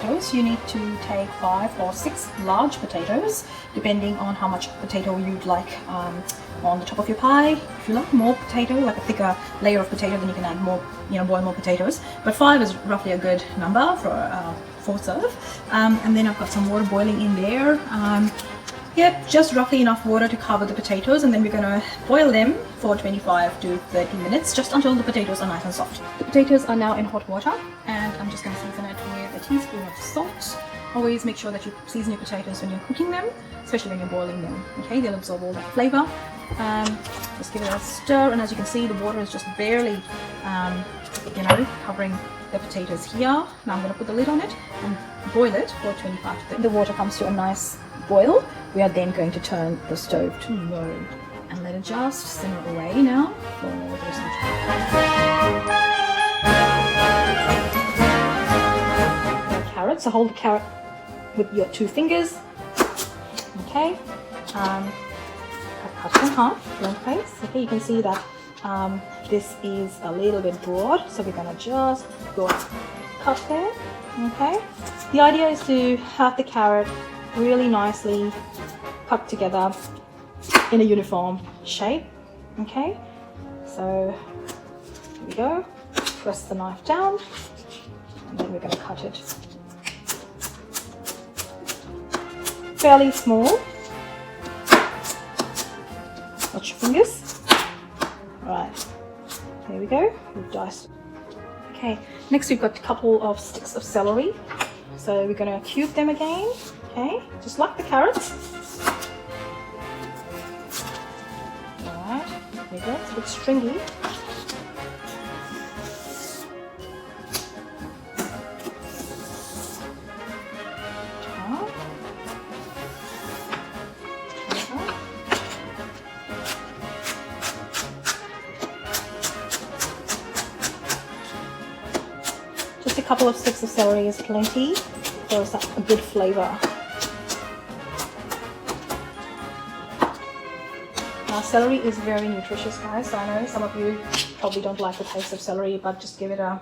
potatoes, you need to take 5 or 6 large potatoes, depending on how much potato you'd like on the top of your pie. If you like more potato, like a thicker layer of potato, then you can add more, boil more potatoes. But 5 is roughly a good number for a 4 serve. And then I've got some water boiling in there. Yep, just roughly enough water to cover the potatoes, and then we're going to boil them for 25 to 30 minutes, just until the potatoes are nice and soft. The potatoes are now in hot water, and I'm just going to season it with a teaspoon of salt. Always make sure that you season your potatoes when you're cooking them, especially when you're boiling them. Okay, they'll absorb all that flavor. Just give it a stir, and as you can see, the water is just barely, covering the potatoes here. Now I'm going to put the lid on it and boil it for 25 to 30. The water comes to a nice boil. We are then going to turn the stove to low and let it just simmer away now for the rest of the time. Carrot, so hold the carrot with your 2 fingers. Okay, I've cut it in half lengthways. Okay, you can see that this is a little bit broad, so we're gonna just go cut there. Okay, the idea is to have the carrot really nicely cut together in a uniform shape. Okay, so here we go. Press the knife down, and then we're going to cut it fairly small. Watch your fingers. Right, there we go. We've diced. Okay, next we've got a couple of sticks of celery. So we're going to cube them again. Okay, just like the carrots. Alright, there we go, it's a bit stringy. Just a couple of sticks of celery is plenty for a good flavor. Now, celery is very nutritious, guys. So I know some of you probably don't like the taste of celery, but just give it a,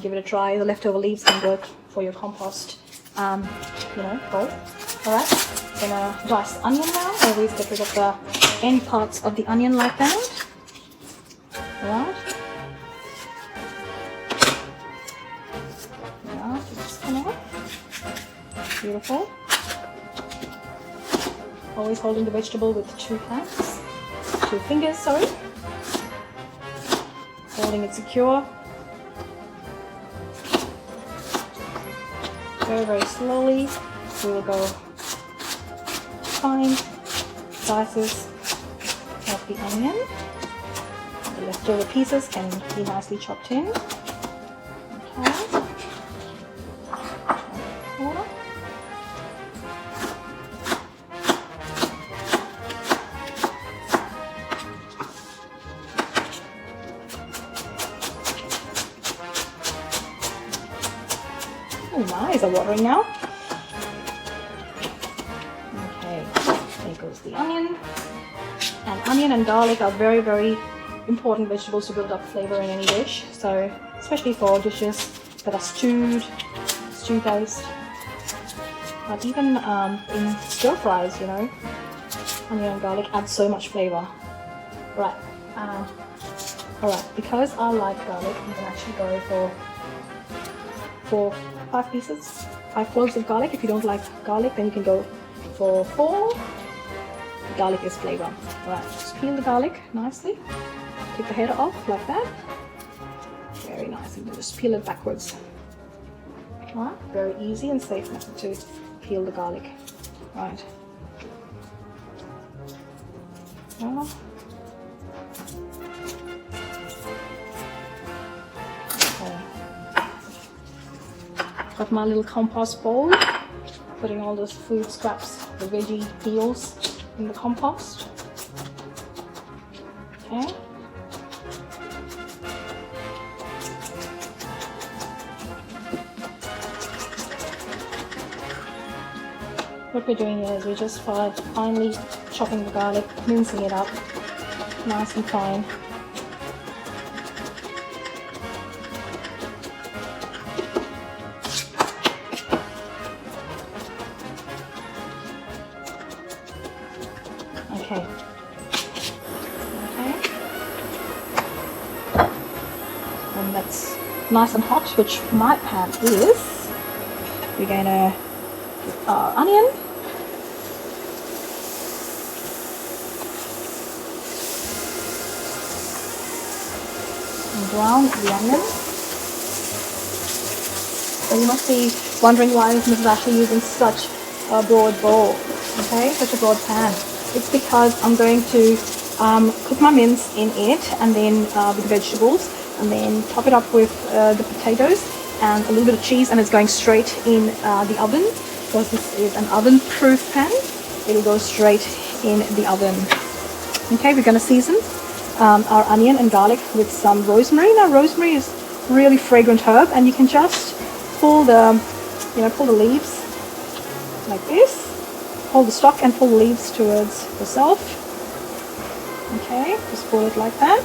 give it a try. The leftover leaves can work for your compost, bowl. All right. I'm gonna dice the onion now. Always get rid of the end parts of the onion like that. All right. Now, just come off. Beautiful. Always holding the vegetable with 2 hands, 2 fingers, sorry. Holding it secure. Very, very slowly. We will go fine slices of the onion. The leftover pieces can be nicely chopped in. Okay. Oh, my eyes are watering now. Okay, there goes the onion. And onion and garlic are very, very important vegetables to build up flavor in any dish. So, especially for dishes that are stew based. But even in stir fries, onion and garlic add so much flavor. Right. Alright, because I like garlic, you can actually go for 5 pieces, 5 cloves of garlic. If you don't like garlic, then you can go for 4. Garlic is flavor. Alright, just peel the garlic nicely. Take the head off like that. Very nice. And then just peel it backwards. Alright, very easy and safe method to peel the garlic. Right. Well, got my little compost bowl, putting all those food scraps, the veggie peels in the compost. Okay. What we're doing here is we're just finely chopping the garlic, mincing it up nice and fine. that's nice and hot, which my pan is, we're going to put our onion. And brown the onion. So you must be wondering why is Mrs. Ashley using such a broad bowl, okay, such a broad pan. It's because I'm going to cook my mince in it, and then with the vegetables, and then top it up with the potatoes and a little bit of cheese, and it's going straight in the oven, because this is an oven-proof pan. It'll go straight in the oven. Okay, we're going to season our onion and garlic with some rosemary. Now, rosemary is really fragrant herb, and you can just pull the leaves like this. Hold the stalk and pull the leaves towards yourself. Okay, just pull it like that.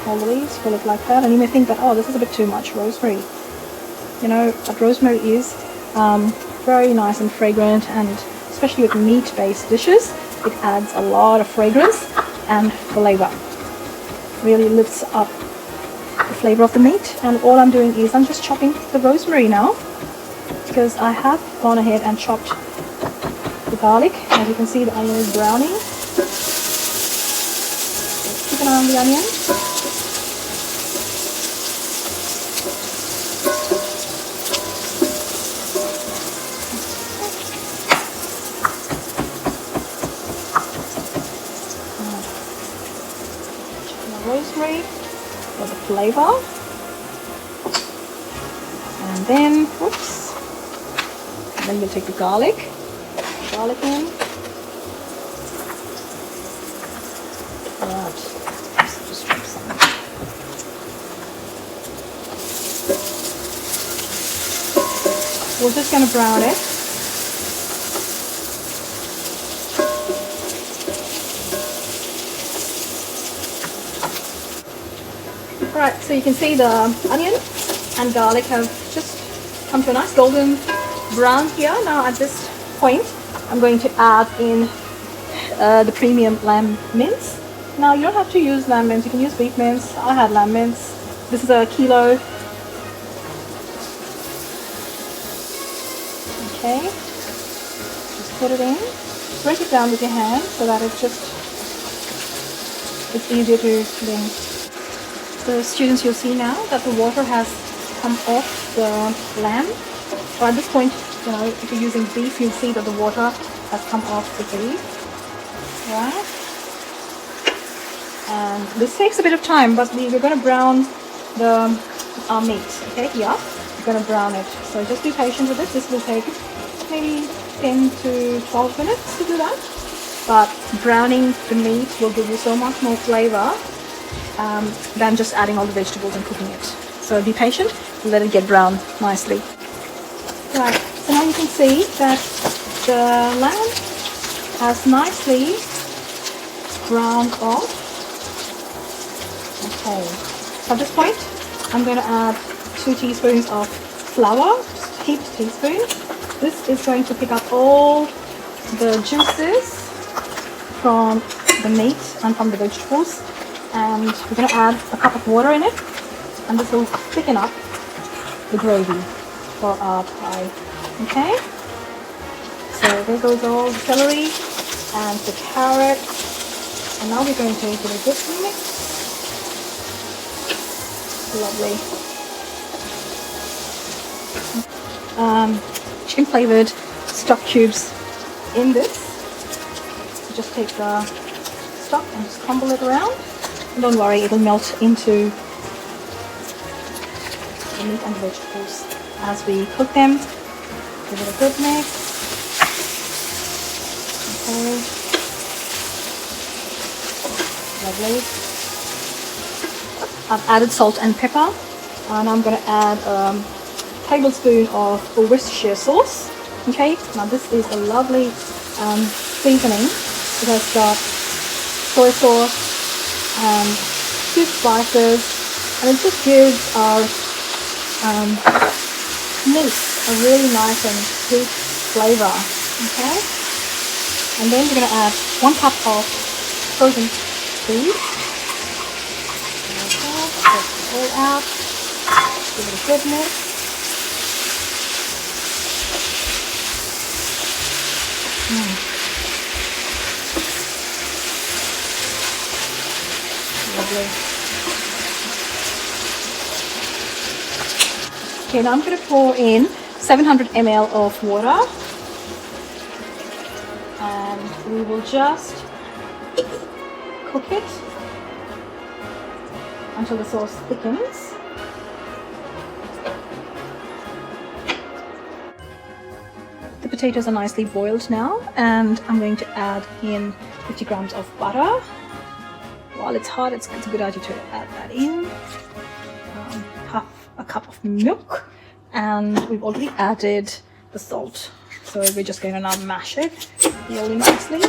Hold the leaves, pull it like that. And you may think that, oh, this is a bit too much rosemary. You know, but rosemary is very nice and fragrant, and especially with meat-based dishes, it adds a lot of fragrance and flavor. Really lifts up the flavor of the meat. And all I'm doing is I'm just chopping the rosemary now, because I have gone ahead and chopped the garlic. As you can see, the onion is browning. Let's keep an eye on the onion. Rosemary for the flavor, and then we'll take the garlic in. Right, just drop some. We're just going to brown it. Alright, so you can see the onion and garlic have just come to a nice golden brown here. Now at this point, I'm going to add in the premium lamb mince. Now you don't have to use lamb mince, you can use beef mince. I had lamb mince. This is a kilo. Okay, just put it in. Break it down with your hand so that it's easier to then. The students, you'll see now that the water has come off the lamb. So at this point, you know, if you're using beef, you'll see that the water has come off the beef. Right? And this takes a bit of time, but we're going to brown our meat. Okay, here we're going to brown it. So just be patient with it. This will take maybe 10 to 12 minutes to do that. But browning the meat will give you so much more flavor than just adding all the vegetables and cooking it. So be patient and let it get brown nicely. Right, so now you can see that the lamb has nicely browned off. Okay, so at this point I'm going to add 2 teaspoons of flour, just a heaped teaspoon. This is going to pick up all the juices from the meat and from the vegetables. And we're going to add a cup of water in it, and this will thicken up the gravy for our pie. Okay, so there goes all the celery and the carrot, and now we're going to give it a good mix. Lovely. Chicken flavored stock cubes in this. So just take the stock and just crumble it around. Don't worry, it'll melt into the meat and the vegetables as we cook them. Give it a good mix. Okay. Lovely. I've added salt and pepper, and I'm going to add a tablespoon of Worcestershire sauce. Okay, now this is a lovely seasoning. It has got soy sauce and 2 spices, and it just gives our meat a really nice and sweet flavor. Okay, and then we're going to add 1 cup of frozen peas. Okay. all out. Give it a good mix. Lovely. Okay, now I'm going to pour in 700 ml of water, and we will just cook it until the sauce thickens. The potatoes are nicely boiled now, and I'm going to add in 50 grams of butter. While it's hot, it's a good idea to add that in. Half a cup of milk, and we've already added the salt. So we're just going to now mash it really nicely.